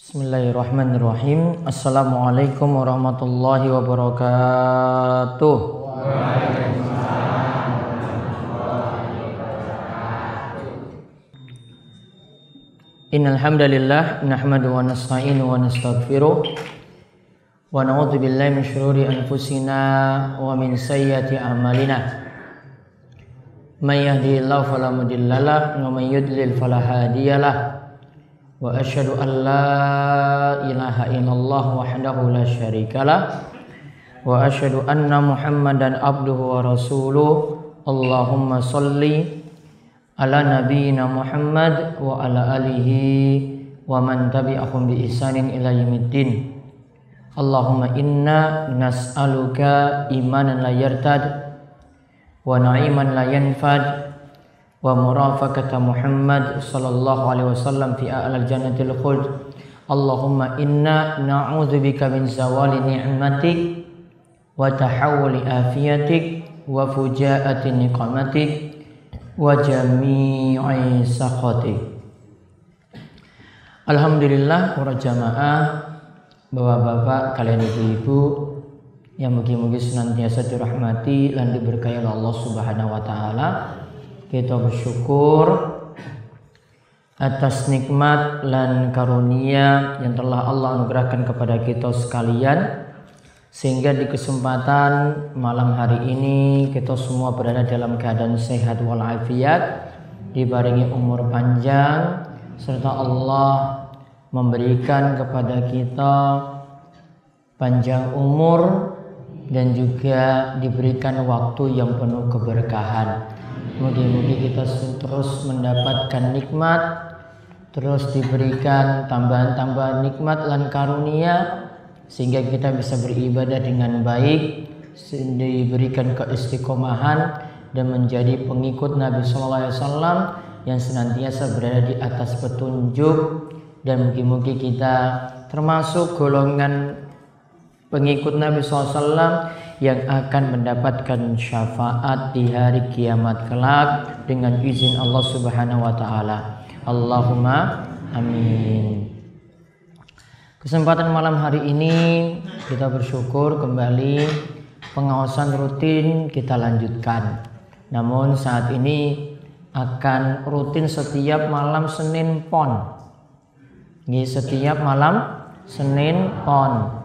Bismillahirrahmanirrahim. Assalamualaikum warahmatullahi wabarakatuh. Innal hamdalillah nahmadu wa nasta'inu wa nastaghfiruh wa na'udzu billahi min shururi anfusina wa min sayyiati a'malina. May yahdihillahu fala mudhillalah wa may yudlil fala hadiyalah. Wa asyhadu an la ilaha illallah wahdahu la syarikalah wa asyhadu anna Muhammadan abduhu wa rasuluh. Allahumma shalli ala nabiyyina Muhammad wa ala alihi wa man tabi'ahum bi ihsanin ila yaumiddin. Allahumma inna nas'aluka imanan la yartad wa na'iman la yanfad wa murafaqata Muhammad sallallahu alaihi wasallam fi a'lal jannatil khuld. Allahumma inna na'udzubika min zawali ni'matik wa tahawuli afiyatik wa fujaati niqamatik wa jami'i sakhatik. Alhamdulillah para jamaah, bapak-bapak, kalian ibu-ibu yang mugi-mugi senantiasa dirahmati dan diberkahi oleh Allah Subhanahu wa taala. Kita bersyukur atas nikmat dan karunia yang telah Allah anugerahkan kepada kita sekalian, sehingga di kesempatan malam hari ini kita semua berada dalam keadaan sehat walafiat, dibarengi umur panjang, serta Allah memberikan kepada kita panjang umur dan juga diberikan waktu yang penuh keberkahan. Mudah-mudahan kita terus mendapatkan nikmat, terus diberikan tambahan-tambahan nikmat dan karunia, sehingga kita bisa beribadah dengan baik, diberikan keistiqomahan dan menjadi pengikut Nabi Sallallahu Alaihi Wasallam yang senantiasa berada di atas petunjuk. Dan mungkin kita termasuk golongan pengikut Nabi Sallallahu Alaihi Wasallam yang akan mendapatkan syafaat di hari kiamat kelak dengan izin Allah Subhanahu wa taala. Allahumma amin. Kesempatan malam hari ini kita bersyukur kembali pengawasan rutin kita lanjutkan. Namun saat ini akan rutin setiap malam Senin Pon. Ini setiap malam Senin Pon.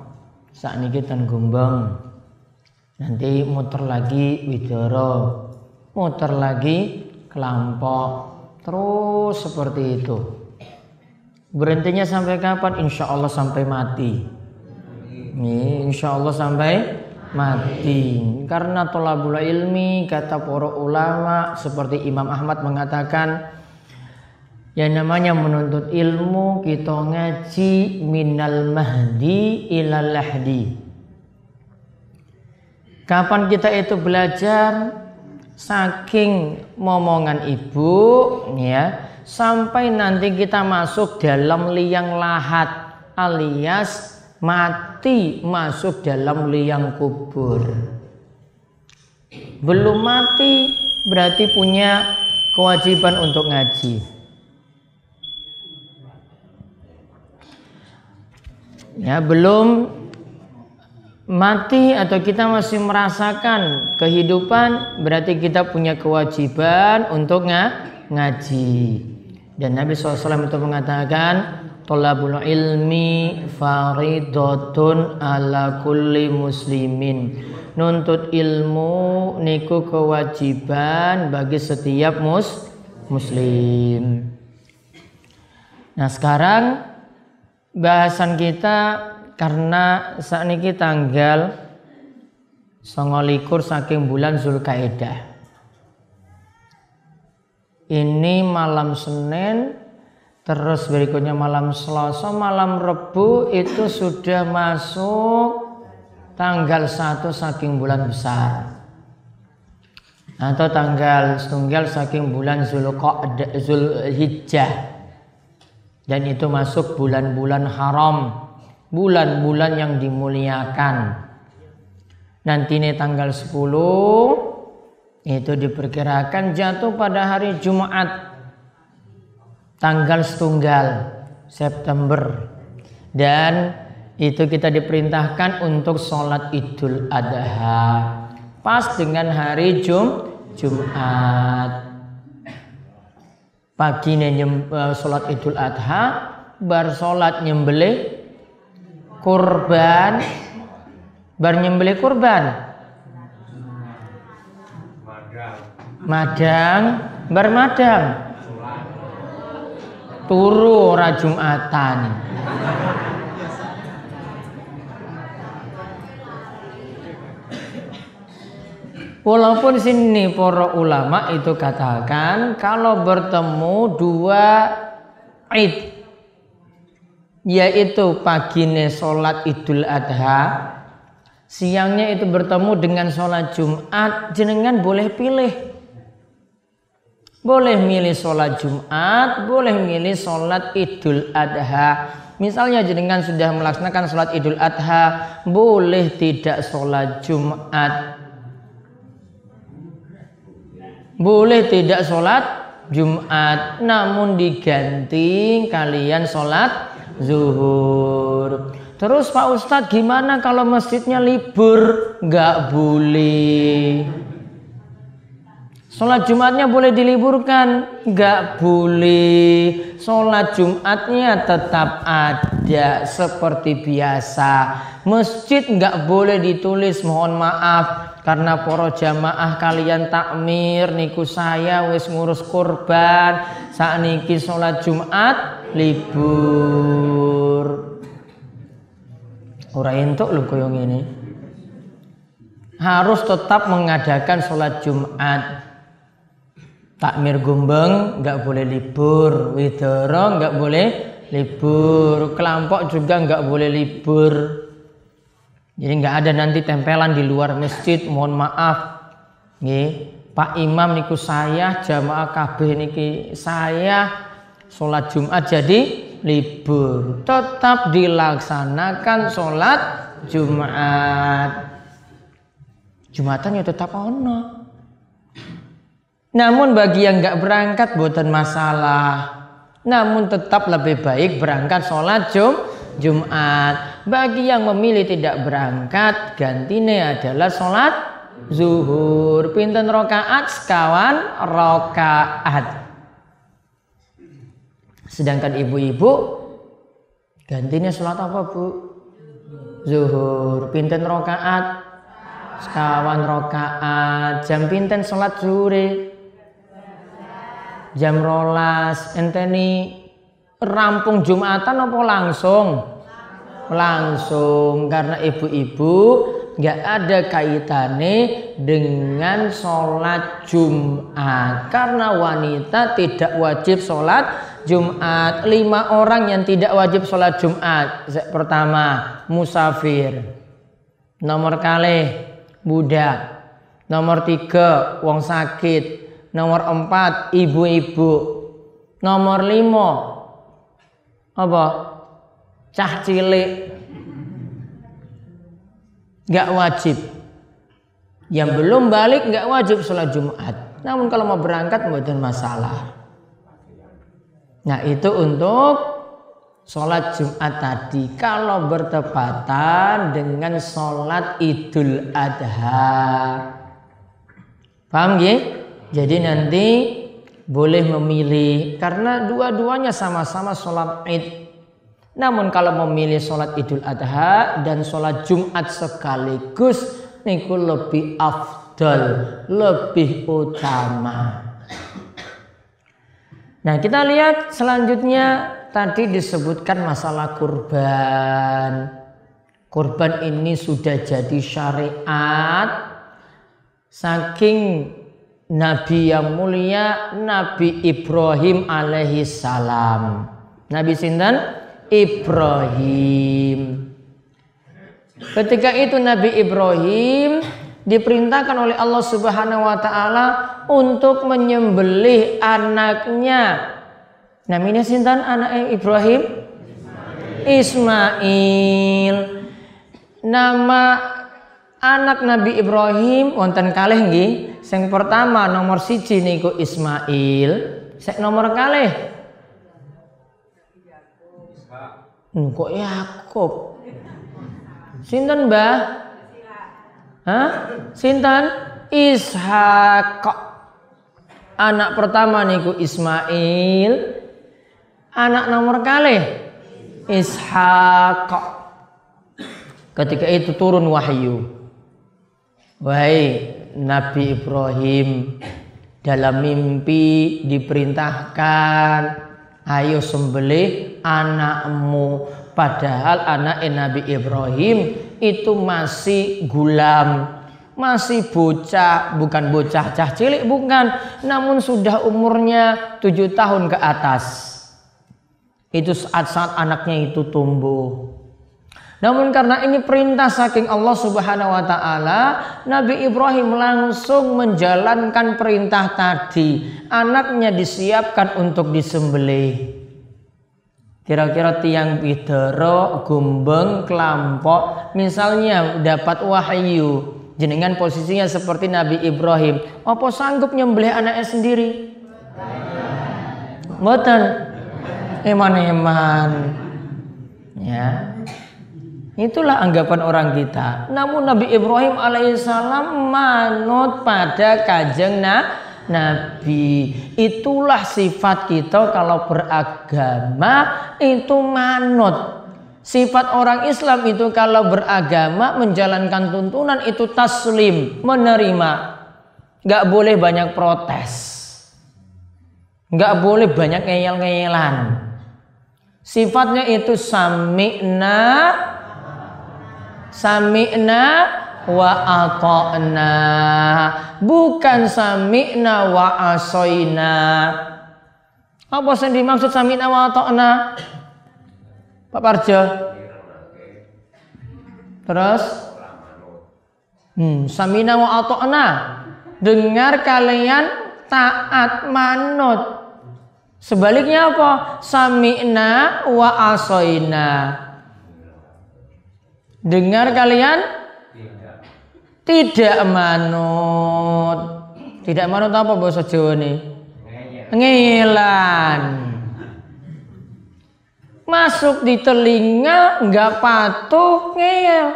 Saat ini kita gumbang. Nanti muter lagi Widoro, muter lagi Kelampok, terus seperti itu. Berhentinya sampai kapan? Insya Allah sampai mati. Nih, insya Allah sampai mati. Karena tolabul ilmi, kata para ulama seperti Imam Ahmad mengatakan, yang namanya menuntut ilmu kita ngaji minal mahdi ilal lahdi. Kapan kita itu belajar? Saking momongan ibu ya, sampai nanti kita masuk dalam liang lahat alias mati masuk dalam liang kubur. Belum mati berarti punya kewajiban untuk ngaji. Ya, belum mati atau kita masih merasakan kehidupan, berarti kita punya kewajiban untuk ngaji. Dan Nabi SAW itu mengatakan, tolabul ilmi faridatun ala kulli muslimin. Nuntut ilmu niku kewajiban bagi setiap muslim. Nah, sekarang bahasan kita, karena saat ini tanggal 29 saking bulan Zulkaidah. Ini malam Senin, terus berikutnya malam Selasa, malam Rebu itu sudah masuk tanggal 1 saking bulan besar. Atau tanggal 1 saking bulan Zulhijjah. Dan itu masuk bulan-bulan haram, bulan-bulan yang dimuliakan. Nanti ini tanggal 10 itu diperkirakan jatuh pada hari Jumat tanggal 1 September. Dan itu kita diperintahkan untuk sholat Idul Adha pas dengan hari Jumat. Pagi sholat Idul Adha, bar sholat nyembelih kurban, bar nyembelih kurban, madang, bar madang, turu ora Jumatan. Walaupun sini para ulama itu katakan kalau bertemu dua id, yaitu pagine sholat Idul Adha, siangnya itu bertemu dengan sholat Jumat, jenengan boleh pilih. Boleh milih sholat Jumat, boleh milih sholat Idul Adha. Misalnya jenengan sudah melaksanakan sholat Idul Adha, boleh tidak sholat Jumat. Boleh tidak sholat Jumat, namun diganti kalian sholat zuhur. Terus Pak Ustadz gimana kalau masjidnya libur? Nggak boleh. Sholat Jumatnya boleh diliburkan? Nggak boleh. Sholat Jumatnya tetap ada seperti biasa. Masjid nggak boleh ditulis mohon maaf karena para jamaah kalian takmir niku saya wis ngurus kurban, sakniki sholat Jumat libur. Ora entuk lho koyo ngene. Harus tetap mengadakan sholat Jumat. Takmir Gumbeng nggak boleh libur, Widoro nggak boleh libur, kelompok juga nggak boleh libur. Jadi nggak ada nanti tempelan di luar masjid, mohon maaf. Nggih, Pak Imam niku saya, jamaah kabeh niki saya sholat Jumat jadi libur. Tetap dilaksanakan sholat Jumat. Jumatan ya tetap ono. Namun bagi yang nggak berangkat bukan masalah. Namun tetap lebih baik berangkat sholat Jumat. Bagi yang memilih tidak berangkat, gantinya adalah sholat zuhur. Pinten rokaat sekawan rokaat. Sedangkan ibu-ibu gantinya sholat apa bu? Zuhur. Pinten rokaat sekawan rokaat. Jam pinten sholat zuhur? Jam 12. Enteni rampung Jumatan apa langsung? Langsung, karena ibu-ibu nggak ada kaitannya dengan sholat Jumat. Karena wanita tidak wajib sholat Jumat. 5 orang yang tidak wajib sholat Jumat. Pertama, musafir. Nomor kalih, budak. Nomor 3, wong sakit. Nomor 4, ibu-ibu. Nomor 5, apa? Cah cilik. Gak wajib. Yang belum balik gak wajib sholat Jumat. Namun kalau mau berangkat bukan masalah. Nah itu untuk sholat Jumat tadi. Kalau bertepatan dengan sholat Idul Adha. Paham ya? Jadi nanti boleh memilih. Karena dua-duanya sama-sama sholat Id. Namun kalau memilih sholat Idul Adha dan sholat Jumat sekaligus, niku lebih afdal, lebih utama. Nah kita lihat selanjutnya tadi disebutkan masalah kurban. Kurban ini sudah jadi syariat saking Nabi yang mulia Nabi Ibrahim alaihi salam. Nabi sinten? Ibrahim. Ketika itu Nabi Ibrahim diperintahkan oleh Allah Subhanahu wa taala untuk menyembelih anaknya. Namanya sinten anak Ibrahim? Ismail. Nama anak Nabi Ibrahim wonten kalih nggih. Sing pertama nomor 1 niku Ismail. Sing nomor kalih Kok Yakub? Sinten, Mbah? Hah? Sinten? Ishak. Anak pertama niku Ismail. Anak nomor kalih Ishak. Ketika itu turun wahyu. Wahai Nabi Ibrahim, dalam mimpi diperintahkan, ayo sembelih anakmu. Padahal anak Nabi Ibrahim itu masih gulam, masih bocah, bukan bocah cah cilik, bukan, namun sudah umurnya 7 tahun ke atas. Itu saat anaknya itu tumbuh. Namun karena ini perintah saking Allah Subhanahu wa taala, Nabi Ibrahim langsung menjalankan perintah tadi. Anaknya disiapkan untuk disembelih. Kira-kira tiang pidoro, gumbeng, kelampok, misalnya dapat wahyu, jenengan posisinya seperti Nabi Ibrahim, apa sanggup nyembelih anaknya sendiri? Mboten. Eman-eman. Ya. Itulah anggapan orang kita. Namun Nabi Ibrahim alaihissalam manut pada kanjeng Nabi. Itulah sifat kita kalau beragama itu manut. Sifat orang Islam itu kalau beragama menjalankan tuntunan itu taslim, menerima. Gak boleh banyak protes. Gak boleh banyak ngeyel-ngeyelan. Sifatnya itu sami'na wa ata'na, bukan sami'na wa asoina. Apa yang dimaksud sami'na wa ata'na, Pak Parjo? Terus sami'na wa ata'na, dengar kalian taat manut. Sebaliknya apa? Sami'na wa asoina, dengar kalian tidak manut. Tidak manut apa bahasa Jawa nih? Ngeyelan. Masuk di telinga nggak patuh, ngeyel.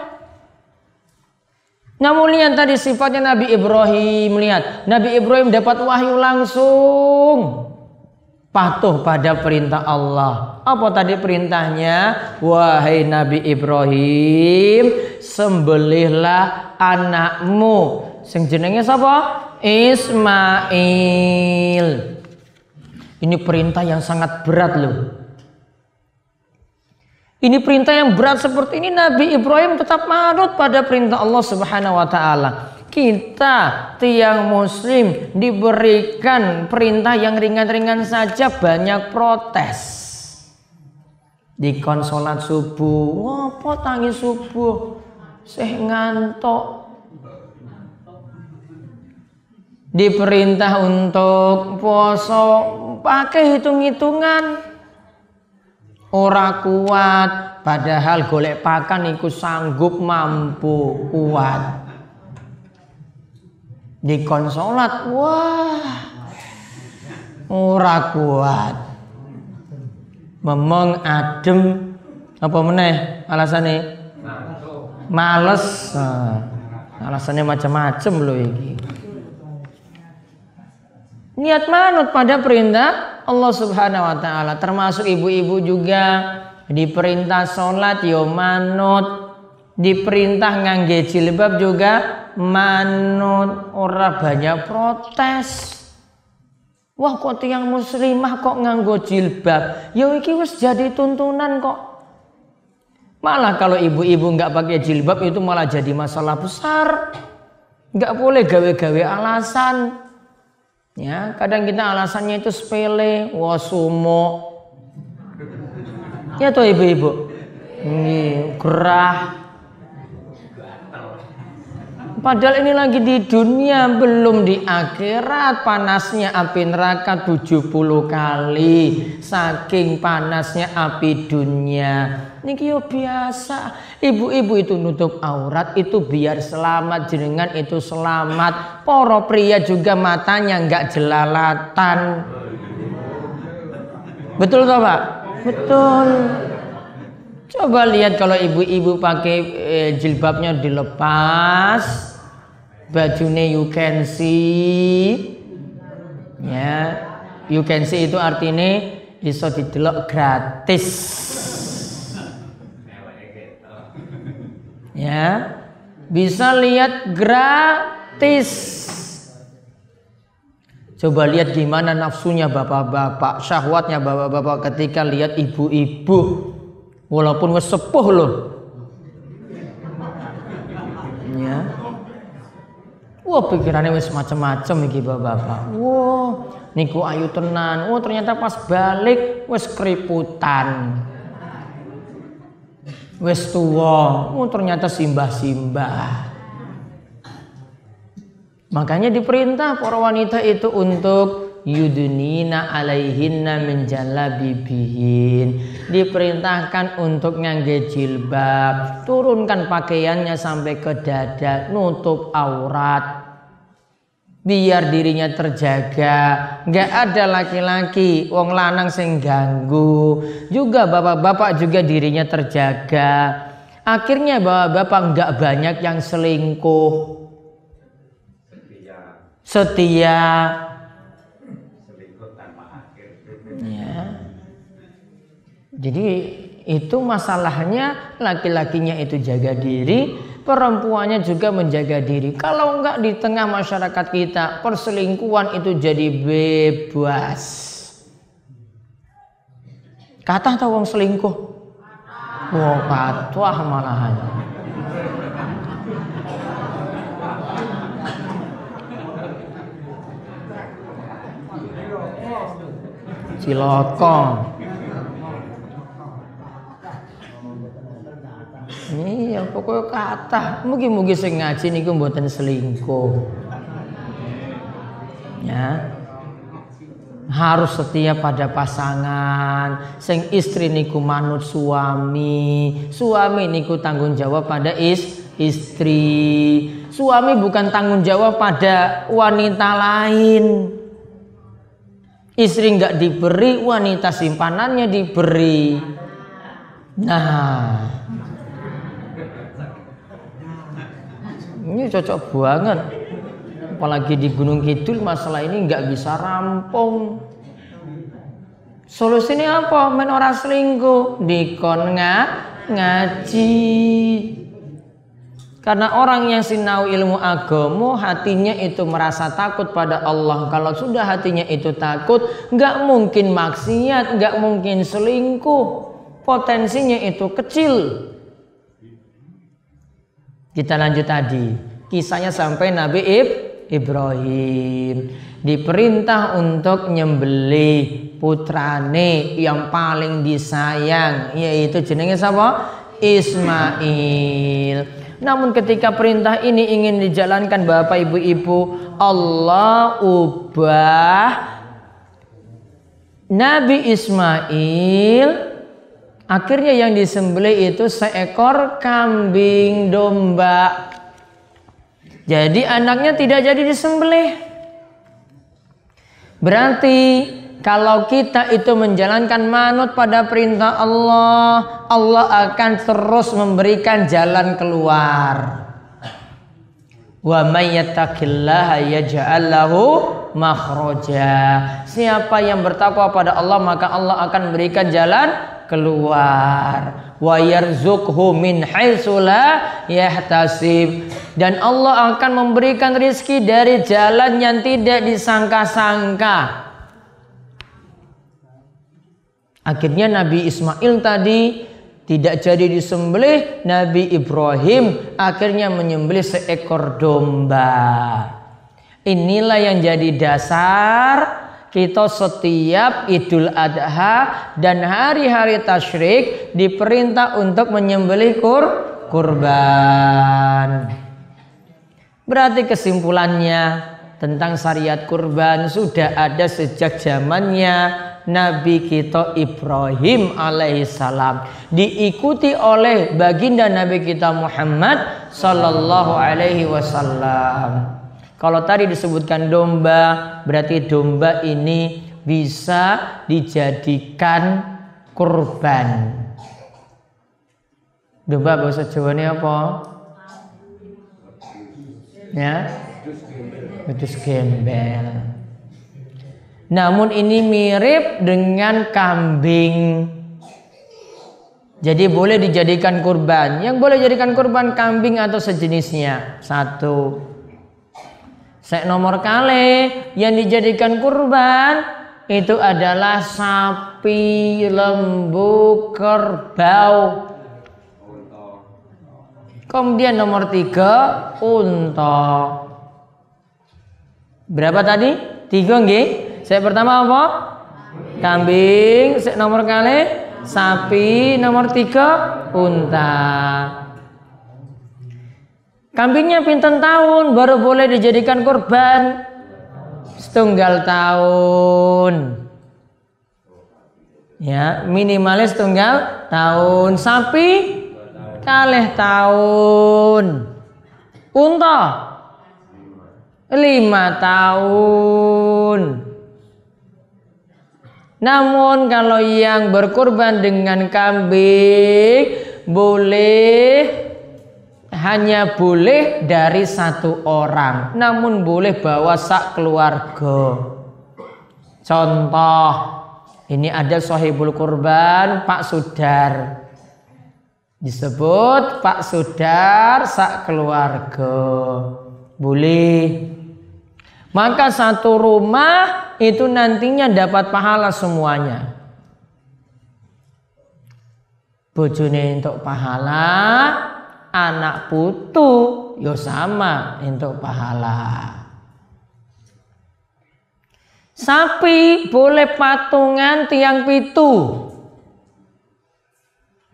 Namun lihat tadi sifatnya Nabi Ibrahim. Lihat, Nabi Ibrahim dapat wahyu langsung patuh pada perintah Allah. Apa tadi perintahnya? Wahai Nabi Ibrahim, sembelihlah anakmu. Sing jenenge sapa? Ismail. Ini perintah yang sangat berat loh. Ini perintah yang berat seperti ini, Nabi Ibrahim tetap manut pada perintah Allah Subhanahu wa taala. Kita tiang muslim diberikan perintah yang ringan-ringan saja banyak protes. Dikon sholat subuh, ngopo tangi subuh, seh ngantuk. Diperintah untuk poso, pakai hitung-hitungan. Ora kuat, padahal golek pakan iku sanggup mampu kuat. Dikon sholat, wah, ora kuat. Memeng adem, apa meneh alasannya? Males. Alasannya macam-macam loh iki. Niat manut pada perintah Allah Subhanahu wa taala, termasuk ibu-ibu juga diperintah sholat yo manut, diperintah ngangge jilbab juga manut, ora banyak protes. Wah kok tiang muslimah kok nganggo jilbab, ya iki wis jadi tuntunan kok. Malah kalau ibu-ibu nggak pakai jilbab itu malah jadi masalah besar. Nggak boleh gawe-gawe alasan. Ya, kadang kita alasannya itu sepele, wasumo. Ya toh ibu-ibu. Ini gerah. Padahal ini lagi di dunia, belum di akhirat. Panasnya api neraka 70 kali. Saking panasnya api dunia. Niki yo biasa. Ibu-ibu itu nutup aurat itu biar selamat, jenengan itu selamat. Para pria juga matanya nggak jelalatan. Betul toh Pak? Betul. Coba lihat kalau ibu-ibu pakai jilbabnya dilepas, bajunya you can see, ya, you can see itu artinya iso didelok gratis, ya, bisa lihat gratis. Coba lihat gimana nafsunya bapak-bapak, syahwatnya bapak-bapak ketika lihat ibu-ibu. Walaupun wis sepuh loh. Ya. Wah, pikirannya wis macam-macam iki bapak-bapak. Wah, niku ayu tenan. Oh, ternyata pas balik wis keriputan. Wis tua. Oh, ternyata simbah-simbah. Makanya diperintah para wanita itu untuk yudnina alaihinna min jalabibihin, diperintahkan untuk ngangge jilbab, turunkan pakaiannya sampai ke dada, nutup aurat biar dirinya terjaga, nggak ada laki-laki wong lanang sing ganggu, juga bapak-bapak juga dirinya terjaga. Akhirnya bapak-bapak nggak banyak yang selingkuh, setia. Ya. Jadi itu masalahnya, laki-lakinya itu jaga diri, perempuannya juga menjaga diri. Kalau enggak di tengah masyarakat kita perselingkuhan itu jadi bebas. Kata tahu wong selingkuh? Wah, patwah malahan. Ciloko. Iya, pokoknya kata mugi-mugi sing ngaji niku mboten selingkuh. Ya. Harus setia pada pasangan. Sing istri niku manut suami, suami niku tanggung jawab pada istri. Suami bukan tanggung jawab pada wanita lain. Istri nggak diberi, wanita simpanannya diberi. Nah, ini cocok banget. Apalagi di Gunung Kidul masalah ini nggak bisa rampung. Solusinya apa? Men ora selingkuh, dikon ngaji. Karena orang yang sinau ilmu agama hatinya itu merasa takut pada Allah. Kalau sudah hatinya itu takut, nggak mungkin maksiat, nggak mungkin selingkuh. Potensinya itu kecil. Kita lanjut tadi. Kisahnya sampai Nabi Ibrahim diperintah untuk nyembelih putrane yang paling disayang, yaitu jenenge siapa? Ismail. Namun ketika perintah ini ingin dijalankan Bapak Ibu-ibu, Allah ubah Nabi Ismail. Akhirnya yang disembelih itu seekor kambing domba. Jadi anaknya tidak jadi disembelih. Berarti kalau kita itu menjalankan manut pada perintah Allah, Allah akan terus memberikan jalan keluar. Wa may yattaqillaha yaj'al lahu makhraja. Siapa yang bertakwa pada Allah, maka Allah akan memberikan jalan keluar. Wa yarzuqhu min haitsu la yahtasib. Dan Allah akan memberikan rizki dari jalan yang tidak disangka-sangka. Akhirnya Nabi Ismail tadi tidak jadi disembelih. Nabi Ibrahim akhirnya menyembelih seekor domba. Inilah yang jadi dasar kita setiap Idul Adha dan hari-hari tasyrik diperintah untuk menyembelih kurban. Berarti kesimpulannya tentang syariat kurban sudah ada sejak zamannya Nabi kita Ibrahim alaihissalam, diikuti oleh baginda Nabi kita Muhammad sallallahu alaihi wasallam. Kalau tadi disebutkan domba, berarti domba ini bisa dijadikan kurban. Domba bahasa Jawane apa? Ya, wedhus gembel. Namun ini mirip dengan kambing. Jadi boleh dijadikan kurban. Yang boleh dijadikan kurban kambing atau sejenisnya. Satu. Nomor kali yang dijadikan kurban itu adalah sapi, lembu, kerbau. Kemudian nomor 3 unta. Berapa tadi? 3 nggih. Saya pertama apa? Kambing. Nomor kali sapi. Nomor 3 unta. Kambingnya pinten tahun baru boleh dijadikan kurban? 1 tahun. Ya, minimalis 1 tahun. Sapi 2 tahun. Unta 5 tahun. Namun kalau yang berkurban dengan kambing hanya boleh dari 1 orang. Namun boleh bawa sak keluarga. Contoh, ini ada Sohibul Kurban Pak Sudar. Disebut Pak Sudar sak keluarga. Boleh. Maka 1 rumah itu nantinya dapat pahala semuanya. Bojone untuk pahala, anak putu yo sama untuk pahala. Sapi boleh patungan tiang pitu.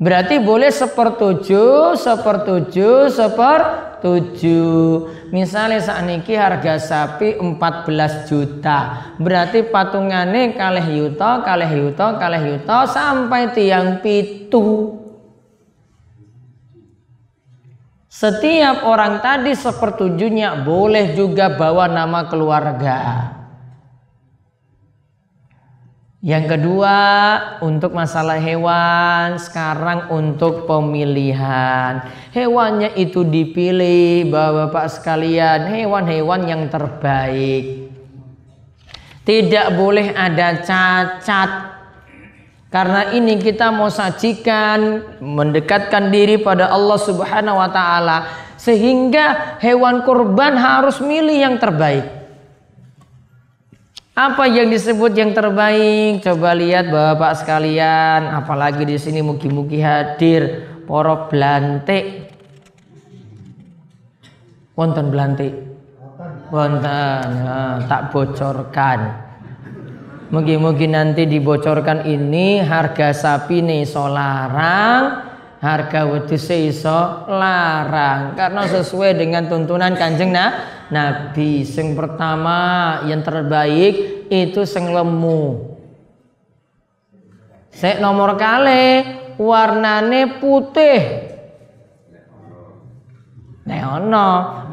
Berarti boleh 1/7, 1/7, 1/7. Misalnya sakniki harga sapi 14 juta. Berarti patungane kalih yuta sampai tiang pitu. Setiap orang tadi 1/7-nya boleh juga bawa nama keluarga. Yang kedua, untuk masalah hewan, sekarang untuk pemilihan. Hewannya itu dipilih, Bapak-bapak sekalian, hewan-hewan yang terbaik. Tidak boleh ada cacat. Karena ini kita mau sajikan, mendekatkan diri pada Allah Subhanahu wa taala, sehingga hewan kurban harus milih yang terbaik. Apa yang disebut yang terbaik? Coba lihat Bapak sekalian, apalagi di sini mugi-mugi hadir para blantik. Wonten blantik? Wonten. Nah, tak bocorkan. Mugi-mugi nanti dibocorkan ini harga sapi nih iso larang, harga wedhus iso larang karena sesuai dengan tuntunan Kanjeng Nabi. Sing pertama yang terbaik itu sing lemu. Nomor kali warnane putih.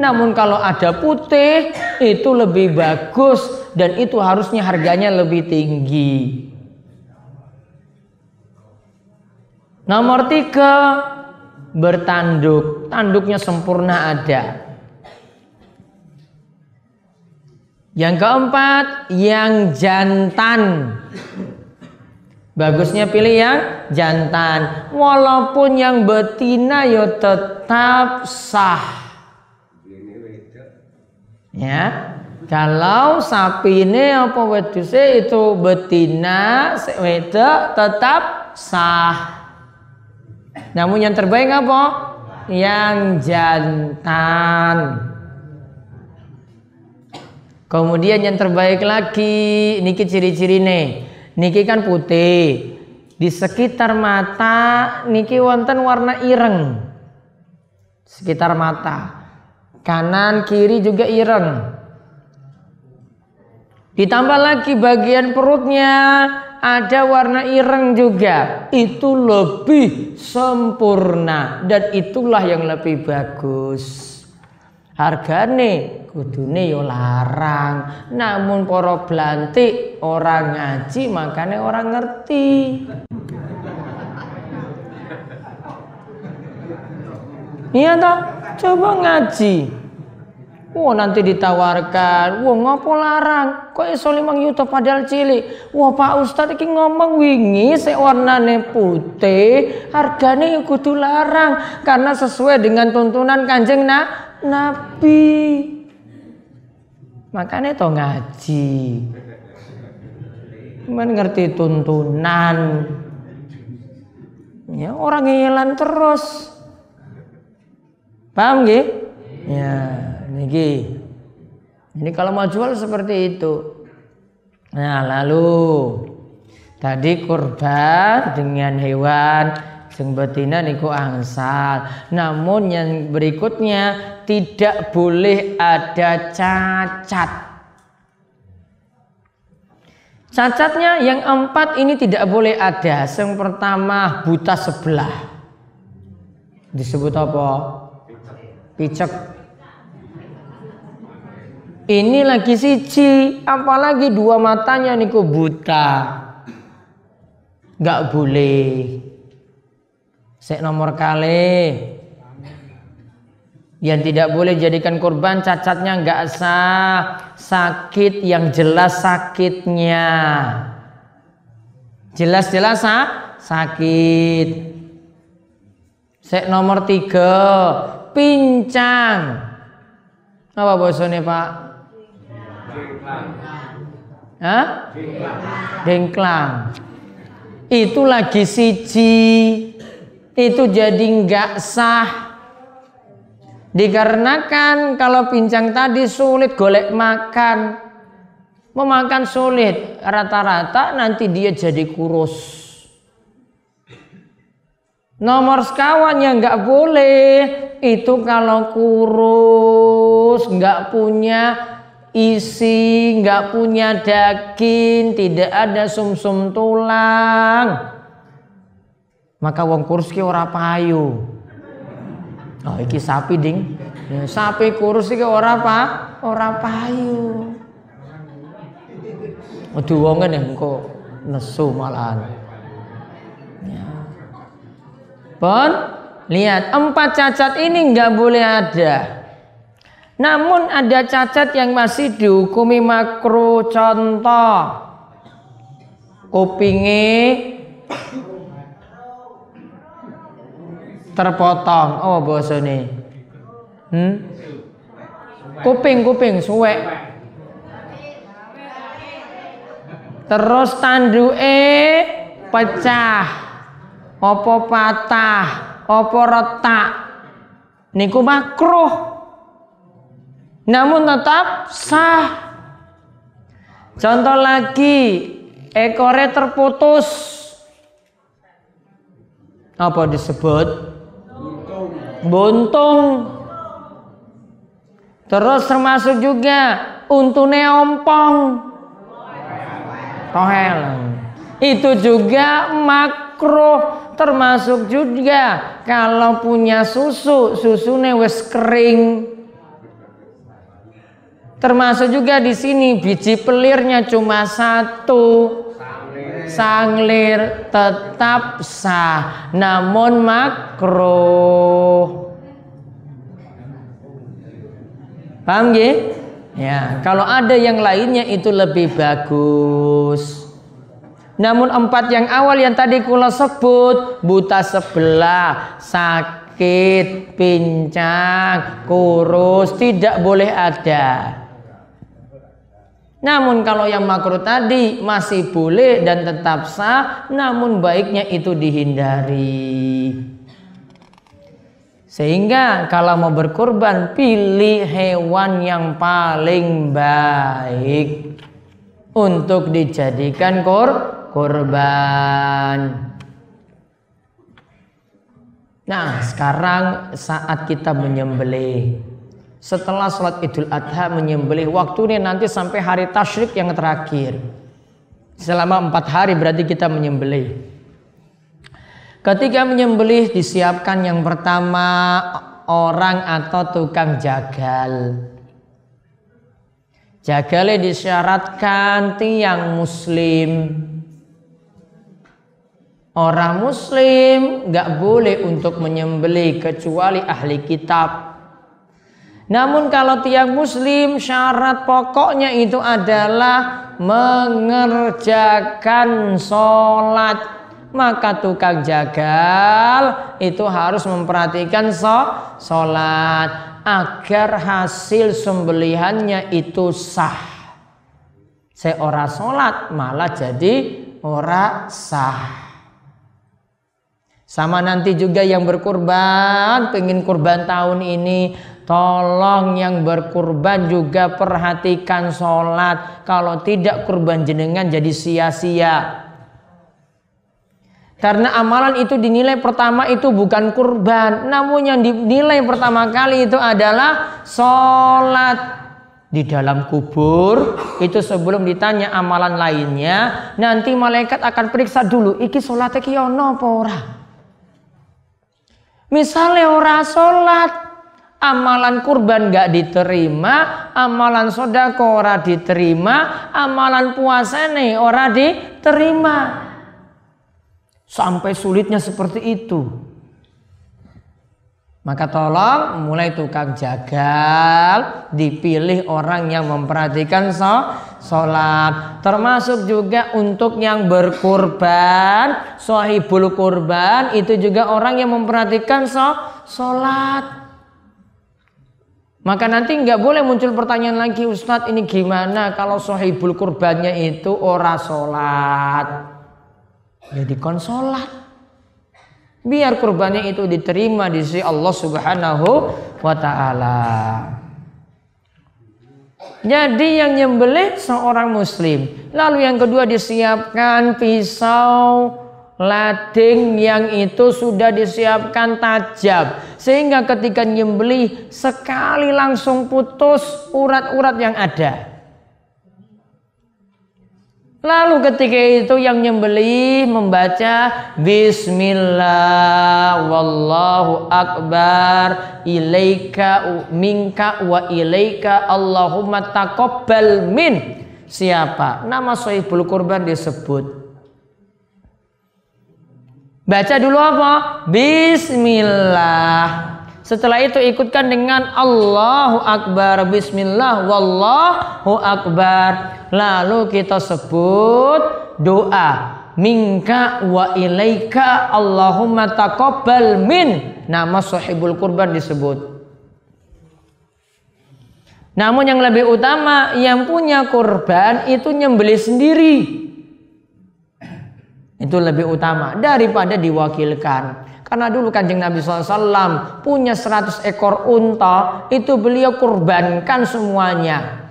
Namun kalau ada putih itu lebih bagus dan itu harusnya harganya lebih tinggi. Nomor 3 bertanduk, tanduknya sempurna ada. Yang keempat yang jantan. Bagusnya pilih yang jantan. Walaupun yang betina ya tetap sah. Ya. Kalau sapi ini apa wedhuse itu betina, wedok tetap sah. Namun yang terbaik apa? Yang jantan. Kemudian yang terbaik lagi, niki ciri-ciri nih. Niki kan putih. Di sekitar mata niki wonten warna ireng. Sekitar mata. Kanan kiri juga ireng. Ditambah lagi bagian perutnya ada warna ireng juga. Itu lebih sempurna dan itulah yang lebih bagus. Hargane kudune yo larang. Namun para blantik orang ngaji makanya orang ngerti. Iya toh? Coba ngaji. Wah nanti ditawarkan, wah ngopo larang? Kok iso 5 juta padahal cilik? Wah Pak Ustadz iki ngomong wingi sik warnane putih, hargane kudu larang karena sesuai dengan tuntunan Kanjeng Nabi. Makanya to ngaji. Men ngerti tuntunan. Ya orang ngilang terus. Paham nggih? Ya. Ini kalau mau jual seperti itu. Nah lalu tadi kurban dengan hewan sing betina niku angsal. Namun yang berikutnya tidak boleh ada cacat. Cacatnya yang 4 ini tidak boleh ada. Yang pertama buta sebelah. Disebut apa? Picek. Ini lagi siji, apalagi 2 matanya niku buta. Gak boleh. Sek nomor kali. Yang tidak boleh jadikan kurban cacatnya gak sah. Sakit yang jelas sakitnya. Jelas-jelas sakit. Sek nomor 3, pincang. Apa bosone Pak? Hah? Dengklang. Itu lagi siji. Itu jadi nggak sah. Dikarenakan kalau pincang tadi sulit golek makan. Memakan sulit. Rata-rata nanti dia jadi kurus. Nomor sekawan yang nggak boleh. Itu kalau kurus, nggak punya isi, nggak punya daging, tidak ada sumsum tulang, maka wong kurus ki ora payu. Oh iki sapi ding, ya, sapi kurus iki ora payu. Aduh wong ngene engko nesu malahan. Ya. Pon lihat 4 cacat ini nggak boleh ada. Namun ada cacat yang masih dihukumi makruh. Contoh, kupinge terpotong. Oh bosone. Kuping suwek. Terus tanduke pecah, opo patah, opo retak. Niku makruh. Namun tetap sah. Contoh lagi, ekornya terputus. Apa disebut? Buntung. Terus termasuk juga untune ompong. Tohel. Itu juga makruh. Termasuk juga kalau punya susune wis kering. Termasuk juga di sini biji pelirnya cuma 1, sanglir, tetap sah, namun makruh. Paham nggih? Ya, kalau ada yang lainnya itu lebih bagus. Namun 4 yang awal yang tadi kula sebut, buta sebelah, sakit, pincang, kurus, tidak boleh ada. Namun kalau yang makruh tadi masih boleh dan tetap sah, namun baiknya itu dihindari. Sehingga kalau mau berkurban, pilih hewan yang paling baik untuk dijadikan kurban. Nah, sekarang saat kita menyembelih. Setelah sholat Idul Adha menyembelih, waktunya nanti sampai hari tasyrik yang terakhir. Selama 4 hari berarti kita menyembelih. Ketika menyembelih disiapkan yang pertama orang atau tukang jagal. Jagalnya disyaratkan tiang muslim. Orang muslim nggak boleh untuk menyembelih kecuali ahli kitab. Namun kalau tiang muslim syarat pokoknya itu adalah mengerjakan sholat. Maka tukang jagal itu harus memperhatikan sholat agar hasil sembelihannya itu sah. Seora sholat malah jadi ora sah. Sama nanti juga yang berkurban, pengen kurban tahun ini, tolong yang berkurban juga perhatikan sholat. Kalau tidak kurban jenengan jadi sia-sia. Karena amalan itu dinilai pertama itu bukan kurban, namun yang dinilai pertama kali itu adalah sholat. Di dalam kubur itu sebelum ditanya amalan lainnya, nanti malaikat akan periksa dulu, iki sholatnya ki ono apa ora. Misalnya ora sholat, amalan kurban gak diterima, amalan sodako ora diterima, amalan puasa nih ora diterima. Sampai sulitnya seperti itu. Maka tolong mulai tukang jagal dipilih orang yang memperhatikan sholat. Termasuk juga untuk yang berkurban, shahibul kurban itu juga orang yang memperhatikan sholat. Maka nanti nggak boleh muncul pertanyaan lagi, Ustadz ini gimana kalau shahibul kurbannya itu ora sholat. Jadi konsolat biar kurbannya itu diterima di sisi Allah Subhanahu wa ta'ala. Jadi yang nyembelih seorang muslim. Lalu yang kedua disiapkan pisau lading yang itu sudah disiapkan tajam, sehingga ketika nyembelih sekali langsung putus urat-urat yang ada. Lalu ketika itu yang nyembelih membaca Bismillah wallahu akbar ilaika minka wa ilaika Allahumma taqabbal min. Siapa? Nama shahibul kurban disebut. Baca dulu apa? Bismillah. Setelah itu ikutkan dengan Allahu Akbar, Bismillah, Wallahu Akbar. Lalu kita sebut doa minka wa ilaika Allahumma taqabbal min. Nama shahibul kurban disebut. Namun yang lebih utama, yang punya kurban itu nyembelih sendiri. Itu lebih utama daripada diwakilkan. Karena dulu Kanjeng Nabi SAW punya 100 ekor unta, itu beliau kurbankan semuanya.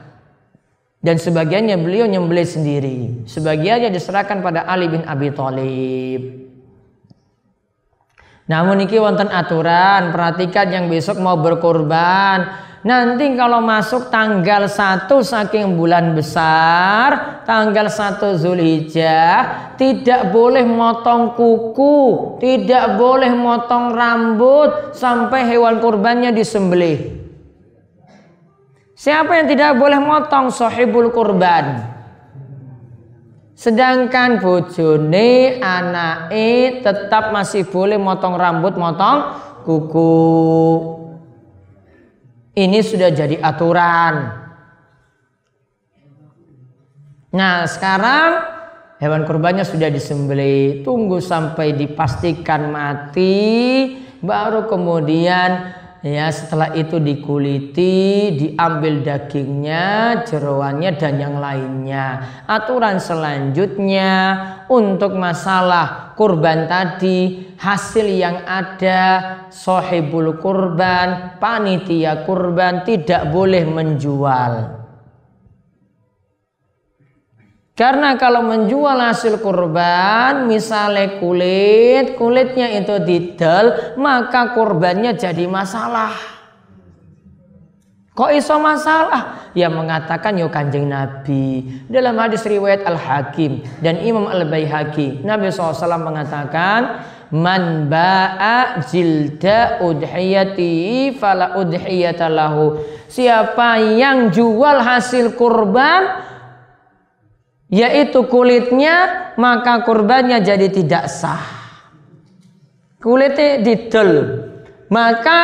Dan sebagiannya beliau nyembelih sendiri. Sebagiannya diserahkan pada Ali bin Abi Thalib. Namun iki wonten aturan, perhatikan yang besok mau berkorban. Nanti kalau masuk tanggal 1 saking bulan besar, tanggal 1 Zulhijjah, tidak boleh motong kuku, tidak boleh motong rambut sampai hewan kurbannya disembelih. Siapa yang tidak boleh motong? Shahibul kurban. Sedangkan bojone, anake tetap masih boleh motong rambut, motong kuku. Ini sudah jadi aturan. Nah sekarang hewan kurbannya sudah disembelih. Tunggu sampai dipastikan mati, baru kemudian ya setelah itu dikuliti, diambil dagingnya, jeroannya dan yang lainnya. Aturan selanjutnya untuk masalah kurban tadi, hasil yang ada shahibul kurban, panitia kurban tidak boleh menjual. Karena kalau menjual hasil kurban, misalnya kulitnya itu didel, maka kurbannya jadi masalah. Kok iso masalah? Ya mengatakan yo Kanjeng Nabi dalam hadis riwayat Al-Hakim dan Imam Al-Baihaqi, Nabi SAW mengatakan, man ba'a jilda udhiyati fala udhiyata lahu. Siapa yang jual hasil kurban, yaitu kulitnya, maka kurbannya jadi tidak sah. kulitnya didol, maka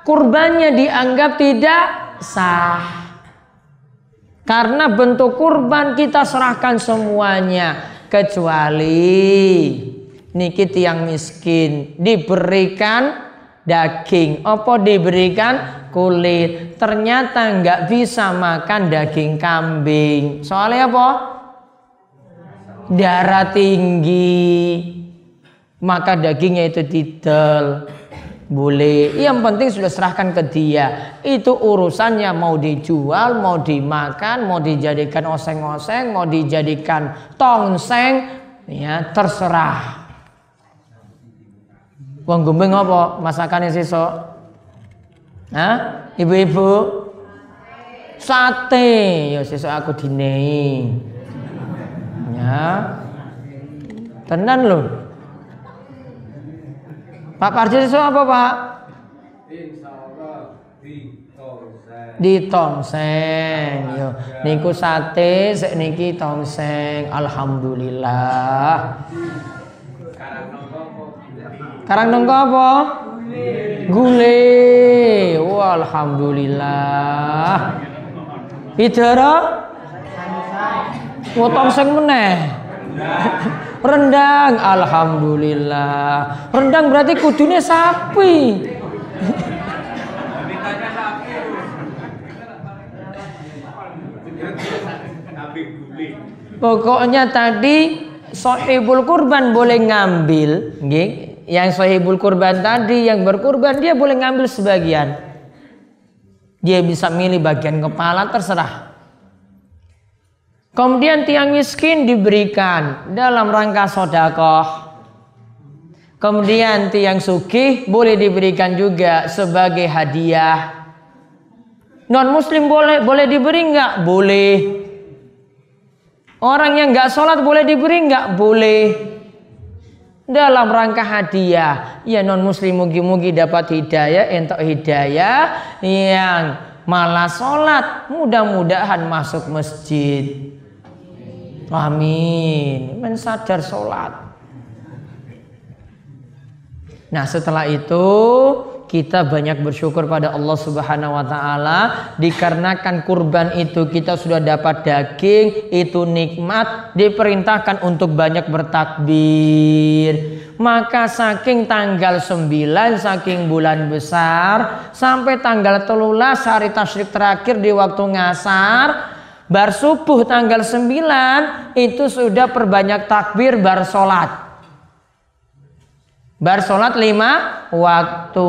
kurbannya dianggap tidak sah. Karena bentuk kurban kita serahkan semuanya, kecuali niki tiang miskin diberikan daging, apa diberikan kulit. Ternyata nggak bisa makan daging kambing. Soalnya apa? Darah tinggi. Maka dagingnya itu didel. Boleh, yang penting sudah serahkan ke dia. Itu urusannya, mau dijual, mau dimakan, mau dijadikan oseng-oseng, mau dijadikan tongseng, ya terserah. Wong gumbeng apa masakannya sesuk? Hah? Ibu-ibu? Sate. Ya sesuk aku dinei. Ya. Tenan loh. Pak Parjo sesuk apa, Pak? Insyaallah ditongseng. Yo, niku sate, sek niki tongseng. Alhamdulillah. Karang nongko apa? Gule. Wah, alhamdulillah. Idara? Tongseng meneh. Rendang, alhamdulillah. Rendang berarti kudunya sapi. Pokoknya tadi sahibul kurban boleh ngambil, nggih. Yang sahibul kurban tadi yang berkurban dia boleh ngambil sebagian. Dia bisa milih bagian kepala, terserah. Kemudian tiang miskin diberikan dalam rangka sedekah. Kemudian tiang sugih boleh diberikan juga sebagai hadiah. Non muslim boleh diberi enggak? Boleh. Orang yang enggak sholat boleh diberi enggak? Boleh. Dalam rangka hadiah. Ya non muslim mugi-mugi dapat hidayah, entuk hidayah. Yang malah sholat mudah-mudahan masuk masjid. Amin. Mensadar sholat. Nah setelah itu kita banyak bersyukur pada Allah Subhanahu wa ta'ala. Dikarenakan kurban itu kita sudah dapat daging, itu nikmat, diperintahkan untuk banyak bertakbir. Maka saking tanggal 9, saking bulan besar, sampai tanggal 13 hari tasyrik terakhir di waktu ngasar, bar subuh tanggal 9 itu sudah perbanyak takbir bar sholat. Bar sholat 5 waktu.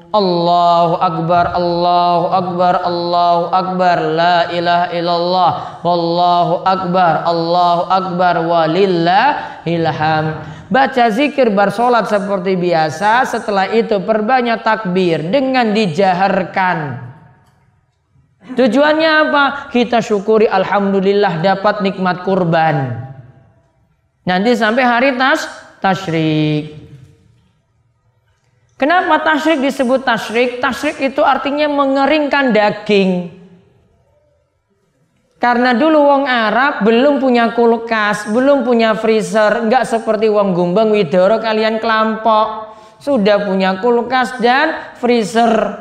Allahu Akbar, Allahu Akbar, Allahu Akbar, la ilaha illallah, wallahu Akbar, Allahu Akbar, walillahil hamd. Baca zikir bar sholat seperti biasa. Setelah itu perbanyak takbir dengan dijaharkan. Tujuannya apa? Kita syukuri alhamdulillah dapat nikmat kurban. Nanti sampai hari tasyrik. Kenapa tasyrik disebut tasyrik? Tasyrik itu artinya mengeringkan daging. Karena dulu wong Arab belum punya kulkas, belum punya freezer, enggak seperti wong Gumbeng Widoro kalian Kelampok. Sudah punya kulkas dan freezer.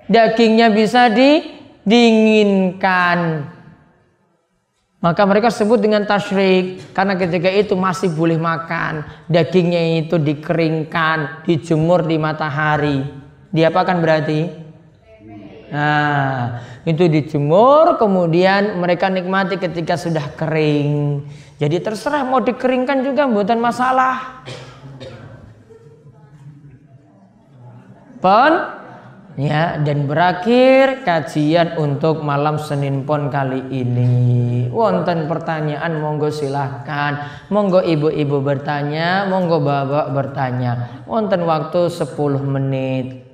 Dagingnya bisa didinginkan. Maka mereka sebut dengan tasyrik. Karena ketika itu masih boleh makan. Dagingnya itu dikeringkan, dijemur di matahari. Diapakan berarti? Nah, itu dijemur, kemudian mereka nikmati ketika sudah kering. Jadi terserah mau dikeringkan juga bukan masalah. Ya, dan berakhir kajian untuk malam Senin Pon kali ini. Wonten pertanyaan monggo silahkan. Monggo ibu-ibu bertanya, monggo bapak bertanya. Wonten waktu 10 menit.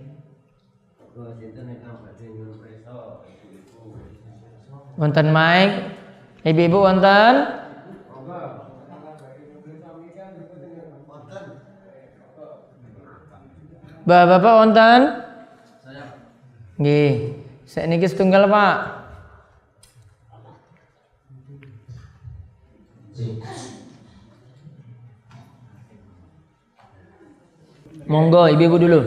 Wonten mic? Ibu-ibu wonten? Bapak-bapak wonten? Nggih, sakniki setunggal, Pak. Monggo ibu-ibu dulu.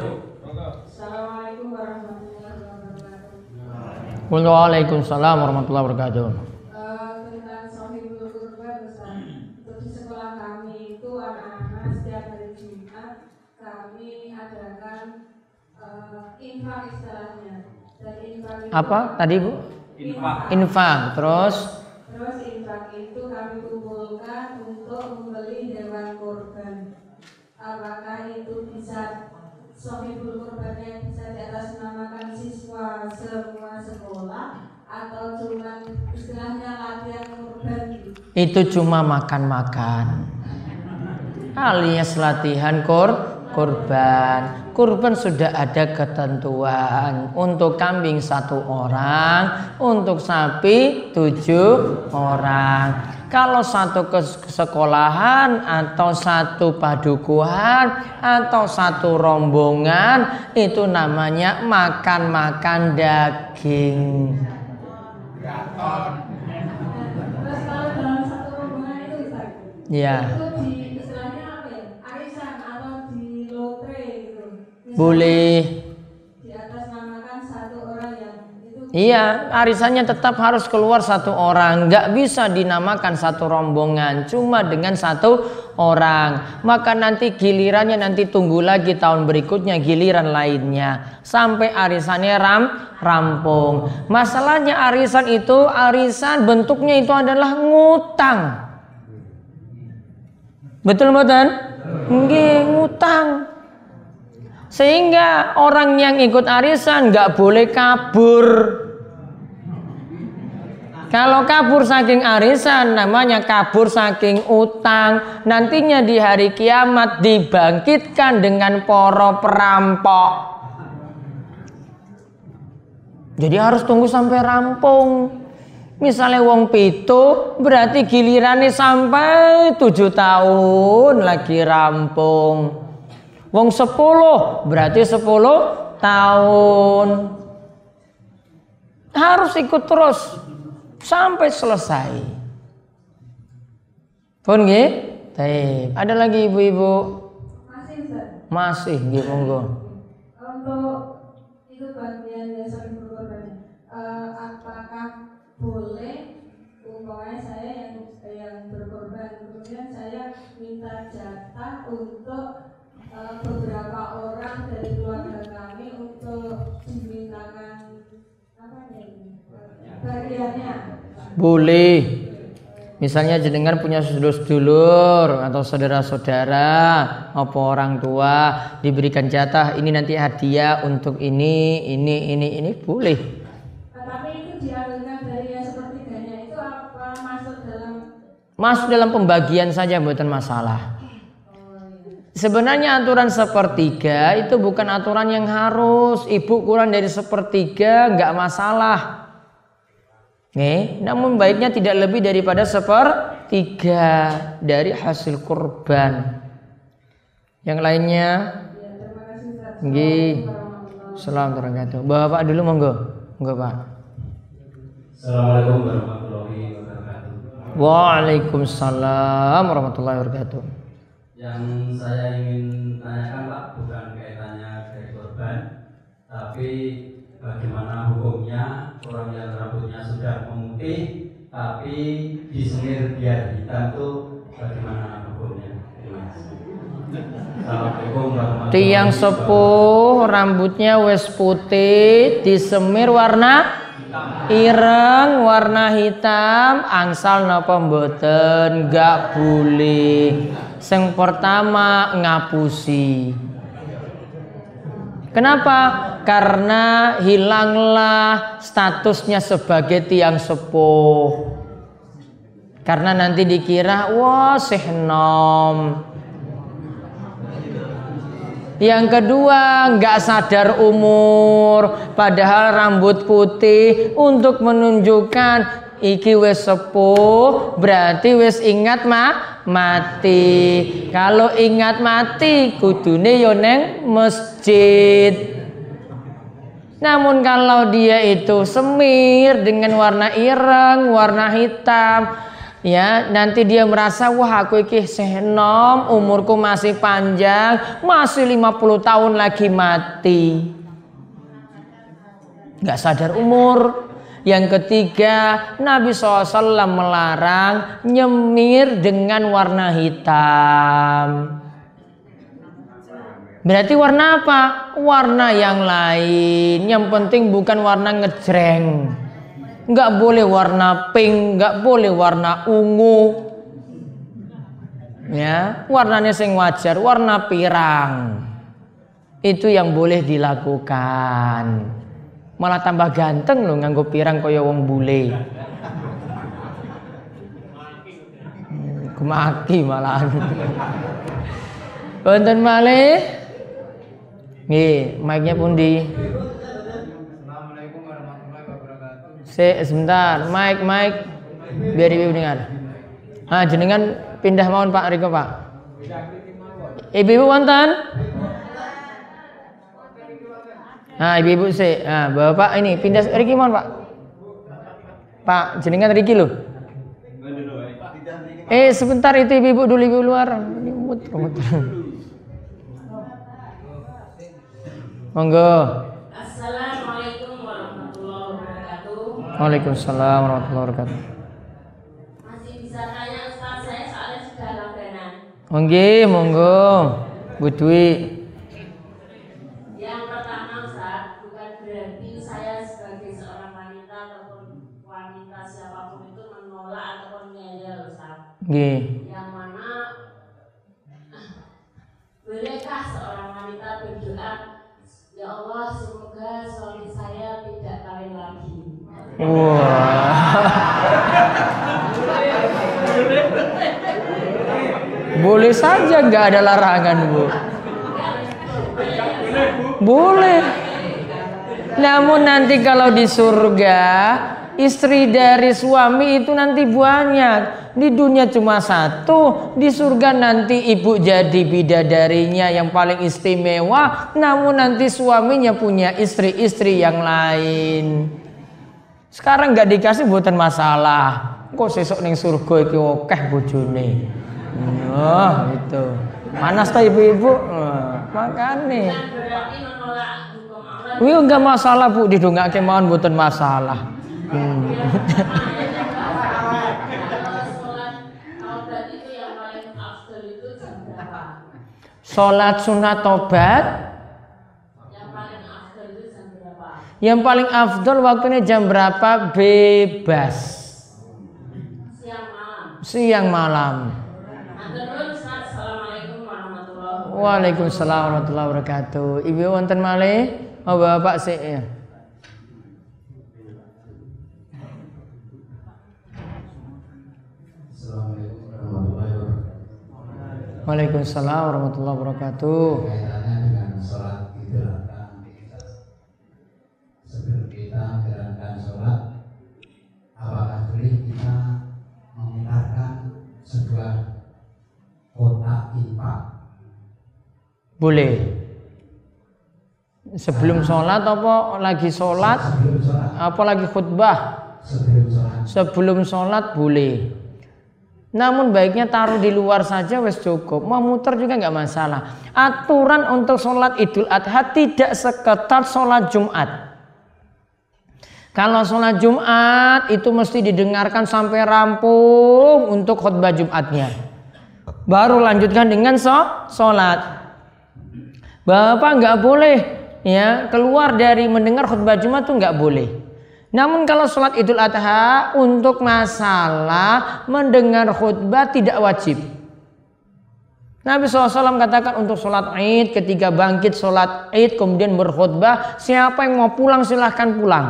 Assalamualaikum warahmatullahi wabarakatuh. Waalaikumsalam warahmatullahi wabarakatuh. Tentang Sohibul Qurban, Ustaz. Untuk di sekolah kami itu anak-anak setiap hari Jumat kami adakan infak istilahnya. Dan infak itu Apa tadi Bu? Infak. Terus infak itu kami kumpulkan untuk membeli hewan kurban. Apakah itu bisa Sohibul Qurbannya bisa diatasnamakan siswa semua sekolah atau cuma istilahnya latihan kurban gitu? itu cuma makan-makan alias latihan kurban. Kurban sudah ada ketentuan. Untuk kambing 1 orang, untuk sapi 7 orang. Kalau satu sekolahan atau satu padukuhan atau satu rombongan itu namanya makan-makan daging. Terus kalau dalam satu rombongan itu Ustaz, Ya, itu di istilahnya apa ya? Arisan atau di lotre gitu. Misalnya boleh. di atas namakan 1 orang yang itu. Iya, arisannya tetap harus keluar 1 orang. Nggak bisa dinamakan satu rombongan, cuma dengan 1 orang. Maka nanti gilirannya nanti tunggu lagi tahun berikutnya giliran lainnya. Sampai arisannya rampung. Masalahnya arisan itu, arisan bentuknya itu adalah ngutang. Betul mboten? Nggih, ngutang. Sehingga orang yang ikut arisan nggak boleh kabur. Kalau kabur saking arisan namanya kabur saking utang. Nantinya di hari kiamat dibangkitkan dengan para perampok. Jadi harus tunggu sampai rampung. Misalnya wong 7 berarti gilirannya sampai 7 tahun lagi rampung. Wong 10 berarti 10 tahun. Harus ikut terus sampai selesai. Pun nggih? Baik. Ada lagi ibu-ibu? Masih Ustaz. Masih nggih, monggo. Untuk itu bagian yang sering berkorban. Apakah boleh umpamanya saya yang berkorban kemudian saya minta jatah untuk beberapa orang dari keluarga kami untuk dimintakan apa ini bagiannya? Boleh. Misalnya jenengan punya sedulur atau saudara-saudara apa orang tua diberikan jatah ini nanti hadiah untuk ini boleh. Tapi itu dialihkan dari yang sepertiganya itu apa masuk dalam pembagian saja bukan masalah. Sebenarnya aturan sepertiga itu bukan aturan yang harus. Ibu kurang dari sepertiga nggak masalah. Namun baiknya tidak lebih daripada sepertiga dari hasil kurban. Yang lainnya, nggih. Assalamualaikum warahmatullahi wabarakatuh. Bapak dulu monggo, Pak. Assalamualaikum warahmatullahi wabarakatuh. Waalaikumsalam warahmatullahi wabarakatuh. Yang saya ingin tanyakan Pak bukan kaitannya dari korban, tapi bagaimana hukumnya orang yang rambutnya sudah memutih tapi disemir biar hitam itu bagaimana hukumnya? Terima kasih. Assalamualaikum warahmatullahi wabarakatuh. Tiang sepuh rambutnya wes putih disemir warna ireng warna hitam angsal napa mboten nggak boleh. Yang pertama ngapusi. Kenapa? Karena hilanglah statusnya sebagai tiang sepuh. Karena nanti dikira wah sih nom. Yang kedua, nggak sadar umur, padahal rambut putih untuk menunjukkan iki wis sepuh, berarti wis ingat mati. Kalau ingat mati, kudune yo neng masjid. Namun kalau dia itu semir dengan warna ireng, warna hitam, Ya, nanti dia merasa wah aku iki isih enom, umurku masih panjang, masih 50 tahun lagi mati. Nggak sadar umur. Yang ketiga, Nabi SAW melarang nyemir dengan warna hitam. Berarti warna apa? Warna yang lain. Yang penting bukan warna ngejreng. Nggak boleh warna pink, nggak boleh warna ungu. Ya, warnanya sing wajar, warna pirang. Itu yang boleh dilakukan. Malah tambah ganteng loh nganggo pirang kaya wong bule. Kemaki malahan. Wonten malih. Nggih, mic-nya pundi? Assalamualaikum warahmatullahi wabarakatuh. Sebentar, mic biar ibu dengar. Ah, jenengan pindah mawon Pak Riko Pak. Ibu wonten? Nah, ibu sih. Nah, Bapak ini pindah Riki mohon Pak. Pak, jenengan Riki loh. Sebentar itu ibu dulu ibu luar. Muter. Monggo. Assalamualaikum warahmatullahi wabarakatuh. Waalaikumsalam warahmatullahi wabarakatuh. Masih bisa tanya Ustaz, saya soalnya sudah langganan. Monggo. Bu Dwi. Yang pertama Ustaz, bukan berarti saya sebagai seorang wanita ataupun wanita siapapun itu menolak ataupun ngeyel Ustaz. Nggih. Yang mana bolehkah seorang wanita berdoa, ya Allah semoga suami saya tidak kawin lagi. Wah. Boleh saja, nggak ada larangan Bu. Boleh. Namun nanti kalau di surga istri dari suami itu nanti banyak. Di dunia cuma satu, di surga nanti ibu jadi bidadarinya yang paling istimewa. Namun nanti suaminya punya istri-istri yang lain. Sekarang nggak dikasih buatan masalah. Kok sesok ning surga iki akeh bojone. Oh, itu. Panas ta ibu-ibu? Makane. Wih enggak masalah Bu, didongake mawon mboten masalah. Sholat sunat tobat yang paling afdol waktunya jam berapa? Bebas. Siang malam. Waalaikumsalam warahmatullahi wabarakatuh. Ibu wonten malih? Oh Bapak sih ya. Assalamualaikum warahmatullahi wabarakatuh. Waalaikumsalam warahmatullahi wabarakatuh. Kaitannya dengan sholat Idul Adha. Sebelum kita menjalankan sholat, apakah boleh kita memutarkan sebuah kotak infak? Boleh. Sebelum sholat apa lagi sholat? Sebelum sholat. Apa lagi khutbah? Sebelum sholat. Sebelum sholat boleh. Namun baiknya taruh di luar saja wes cukup. Mau muter juga nggak masalah. Aturan untuk sholat Idul Adha tidak seketat sholat Jumat. Kalau sholat Jumat itu mesti didengarkan sampai rampung untuk khutbah Jumatnya. Baru lanjutkan dengan sholat. Bapak nggak boleh ya keluar dari mendengar khutbah Jumat tuh nggak boleh. Namun kalau sholat Idul Adha untuk masalah mendengar khutbah tidak wajib. Nabi SAW katakan untuk sholat Id ketika bangkit sholat Id kemudian berkhutbah, siapa yang mau pulang silahkan pulang.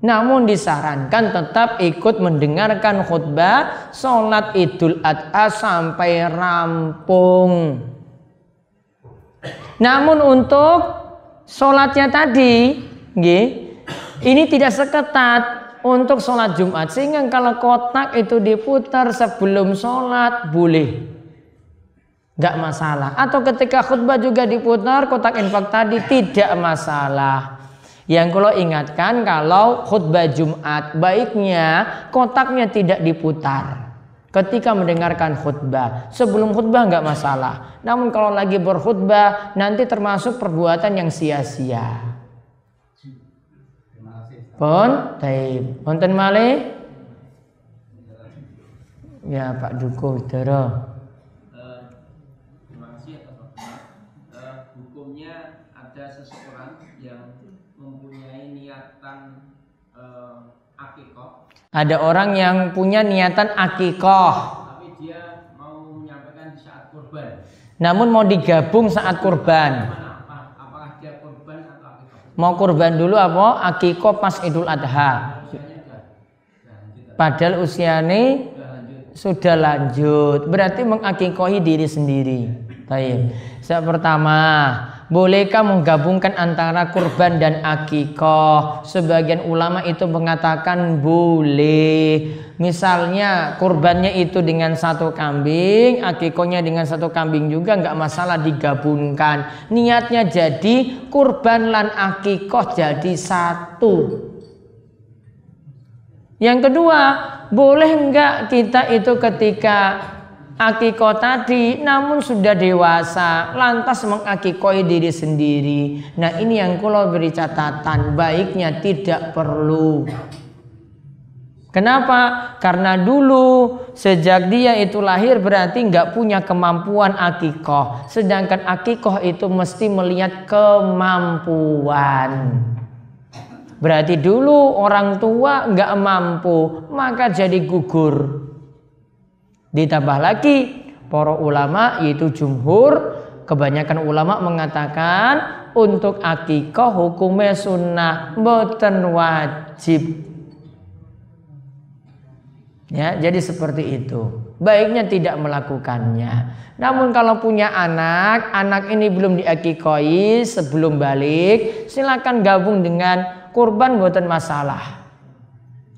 Namun disarankan tetap ikut mendengarkan khutbah sholat Idul Adha sampai rampung. Namun untuk sholatnya tadi, ini tidak seketat untuk sholat Jumat. Sehingga kalau kotak itu diputar sebelum sholat boleh, nggak masalah. Atau ketika khutbah juga diputar kotak infak tadi tidak masalah. Yang kalau ingatkan, kalau khutbah Jumat baiknya kotaknya tidak diputar ketika mendengarkan khutbah. Sebelum khutbah nggak masalah. Namun kalau lagi berkhutbah nanti termasuk perbuatan yang sia-sia. Pun, taib. Wonten malih? Ya Pak Duko Widara. Terima kasih atas waktunya. Hukumnya ada seseorang yang mempunyai niatan akikoh. Ada orang yang punya niatan akikoh, Tapi dia mau menyampaikan di saat kurban. namun mau digabung saat kurban. Apakah dia kurban atau akikoh? Mau kurban dulu apa? Akikoh pas Idul Adha. Usianya sudah Padahal usianya lanjut. sudah lanjut, berarti mengakikohi diri sendiri. Baik. Yang pertama, bolehkah menggabungkan antara kurban dan akikoh? Sebagian ulama itu mengatakan boleh. Misalnya kurbannya itu dengan satu kambing, akikohnya dengan satu kambing juga nggak masalah digabungkan. Niatnya jadi kurban lan akikoh jadi satu. Yang kedua, boleh enggak kita itu ketika akikoh tadi namun sudah dewasa lantas mengakikohi diri sendiri. Nah ini yang kalau beri catatan, baiknya tidak perlu. Kenapa? Karena dulu sejak dia itu lahir berarti enggak punya kemampuan akikoh. Sedangkan akikoh itu mesti melihat kemampuan. Berarti dulu orang tua nggak mampu, maka jadi gugur. Ditambah lagi, para ulama yaitu jumhur, kebanyakan ulama mengatakan untuk akikoh hukumnya sunnah, mboten wajib. Ya, jadi seperti itu. Baiknya tidak melakukannya. Namun kalau punya anak ini belum diakikohi sebelum balik, silakan gabung dengan kurban, buatan masalah.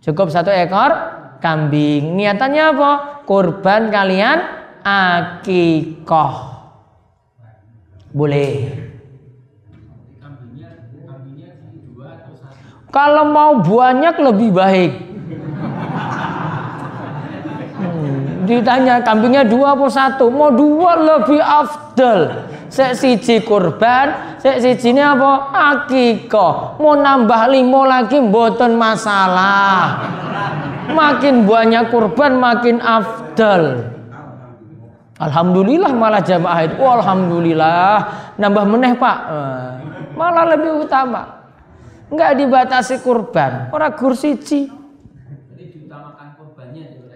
Cukup 1 ekor kambing. Niatannya apa? Kurban kalian akikoh. Boleh. Kambingnya 2 atau 1? Kalau mau banyak lebih baik. Ditanya kambingnya 2 atau 1? Mau 2 lebih afdal. Sek siji kurban, sek siji ini apa? Akikoh. Mau nambah 5 lagi mboten masalah. Makin banyak kurban makin afdal. Alhamdulillah malah jamaah itu. Oh, alhamdulillah. Nambah meneh Pak. Malah lebih utama. Enggak dibatasi kurban. Ora gur siji. Jadi diutamakan kurbannya dulu.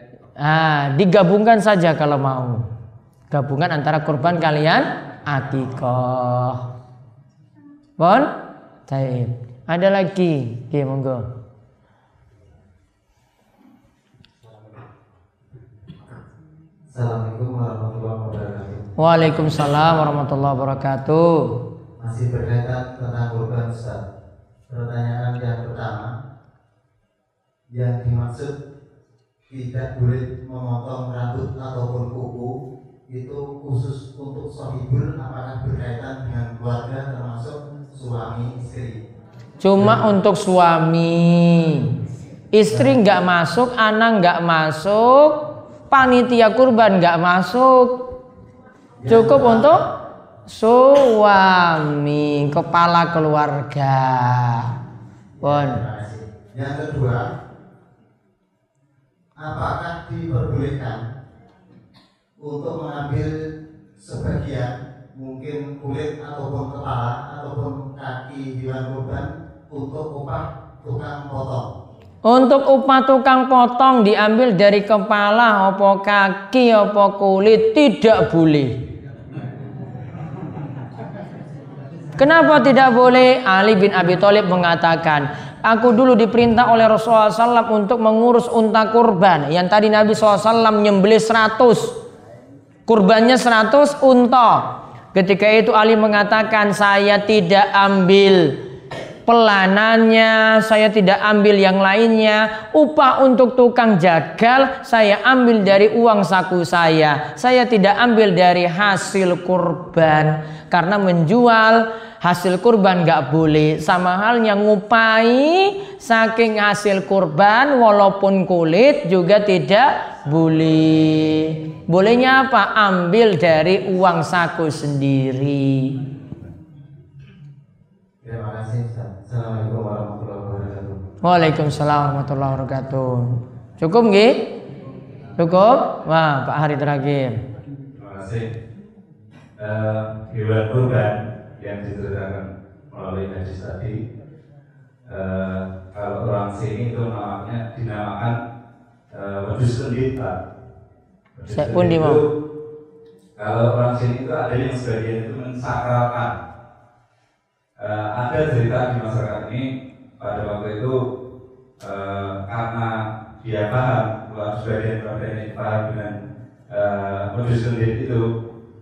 Digabungkan saja kalau mau. Gabungan antara kurban kalian akikoh. Bon? Baik. Ada lagi? Oke, monggo. Assalamualaikum warahmatullahi wabarakatuh. Waalaikumsalam warahmatullahi wabarakatuh. Masih berkaitan tentang kurban Ustaz. Pertanyaan yang pertama, yang dimaksud tidak boleh memotong rambut ataupun kuku itu khusus untuk sohibul, apakah berkaitan dengan keluarga termasuk suami istri? Cuma untuk suami, istri nggak masuk, anak nggak masuk, panitia kurban nggak masuk. Cukup untuk suami, kepala keluarga. Bon. Yang kedua, apakah diperbolehkan untuk mengambil sebagian mungkin kulit ataupun kepala ataupun kaki hewan kurban untuk upah tukang potong? Untuk upah tukang potong diambil dari kepala, opo kaki, opo kulit, tidak boleh. Kenapa tidak boleh? Ali bin Abi Thalib mengatakan, aku dulu diperintah oleh Rasulullah SAW untuk mengurus unta kurban. Yang tadi Nabi SAW nyembelih 100. Kurbannya 100 unta. Ketika itu Ali mengatakan, saya tidak ambil pelanannya saya tidak ambil yang lainnya, upah untuk tukang jagal saya ambil dari uang saku saya tidak ambil dari hasil kurban. Karena menjual hasil kurban gak boleh, sama halnya ngupai saking hasil kurban walaupun kulit juga tidak boleh. Bolehnya apa? Ambil dari uang saku sendiri. Terima kasih Ustaz. Assalamualaikum warahmatullahi wabarakatuh. Waalaikumsalam warahmatullahi wabarakatuh. Cukup nggih? Cukup? Wah, Pak Hari terakhir. Terima kasih. Hewan kurban yang diceritakan melalui hadis tadi, kalau orang sini itu namanya dinamakan wedus kendit, Pak. Saya pun di mau. Kalau orang sini itu ada yang sebagian itu mensakralkan. Ada cerita di masyarakat ini pada waktu itu karena dia paham, kalau sebagian keluarganya paham dengan wedus kendit itu,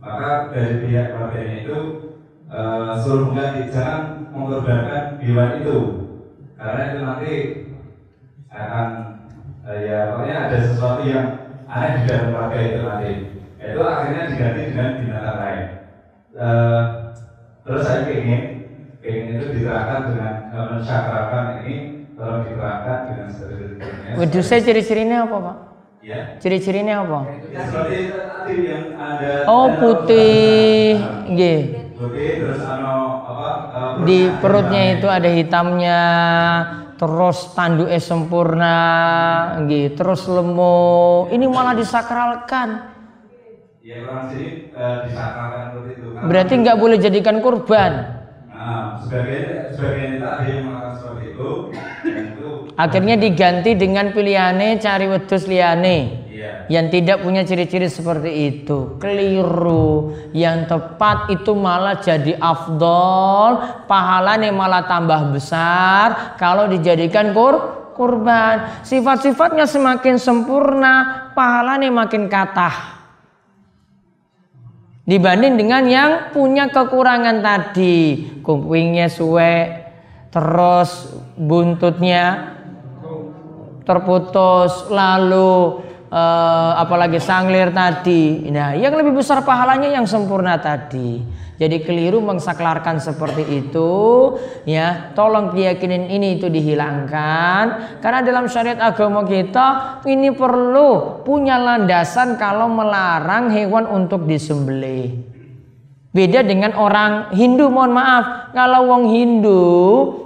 maka dari pihak keluarganya itu suruh mengganti, jangan mengorbankan hewan itu karena itu nanti akan ya pokoknya ada sesuatu yang aneh di dalam keluarga itu nanti. Itu akhirnya diganti dengan binatang lain. Terus saya ingin itu diterangkan dengan mensyakrakan ini, tolong diterangkan dengan seterusnya. Wedusnya ciri-cirinya apa, Pak? Ya. Ciri-cirinya apa? Ya, seperti tadi yang ada. Oh, putih. Nggih. Putih terus Di perutnya itu ada hitamnya, terus tanduknya sempurna, nggih, terus lemuk. Ini malah disakralkan. Ya, orang sini disakralkan seperti itu. Berarti nggak boleh jadikan kurban. Nah, sebagian itu ada yang melakukan seperti itu, dan itu Akhirnya diganti dengan pilihannya cari wedus liyane. iya. Yang tidak punya ciri-ciri seperti itu. Keliru. Yang tepat itu malah jadi afdol, pahalanya malah tambah besar kalau dijadikan kurban. Sifat-sifatnya semakin sempurna, pahalanya makin kathah dibanding dengan yang punya kekurangan tadi. Kupingnya suwek, terus buntutnya terputus, lalu apalagi sanglir tadi. Nah, yang lebih besar pahalanya yang sempurna tadi. Jadi keliru mengsaklarkan seperti itu, ya. Tolong keyakinan ini itu dihilangkan, karena dalam syariat agama kita ini perlu punya landasan kalau melarang hewan untuk disembelih. Beda dengan orang Hindu, mohon maaf. Kalau wong Hindu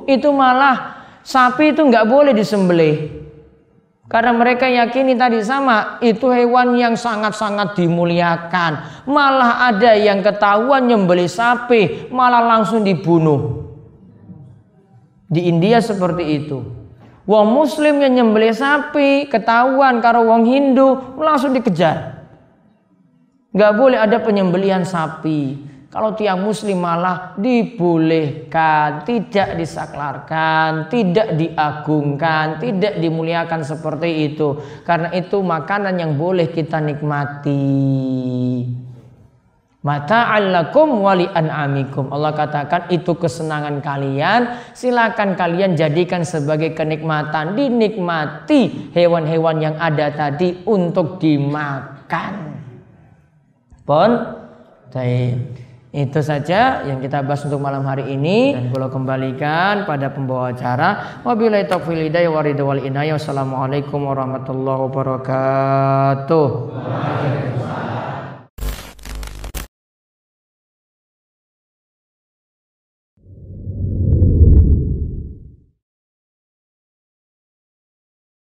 itu malah sapi itu nggak boleh disembelih. Karena mereka yakini tadi sama, itu hewan yang sangat-sangat dimuliakan. Malah ada yang ketahuan nyembelih sapi, malah langsung dibunuh. Di India seperti itu. Wong Muslim yang nyembelih sapi, ketahuan karo wong Hindu, langsung dikejar. Gak boleh ada penyembelihan sapi. Kalau tiang muslim malah dibolehkan, tidak disaklarkan, tidak diagungkan, tidak dimuliakan seperti itu. Karena itu makanan yang boleh kita nikmati. Mata'al lakum wa li an'amikum. Allah katakan itu kesenangan kalian, silakan kalian jadikan sebagai kenikmatan, dinikmati hewan-hewan yang ada tadi untuk dimakan. Baik. Itu saja yang kita bahas untuk malam hari ini, dan boleh kembalikan pada pembawa acara. Wabillahi taufiq hidayah wa ridha wal inayah. Wassalamualaikum warahmatullahi wabarakatuh.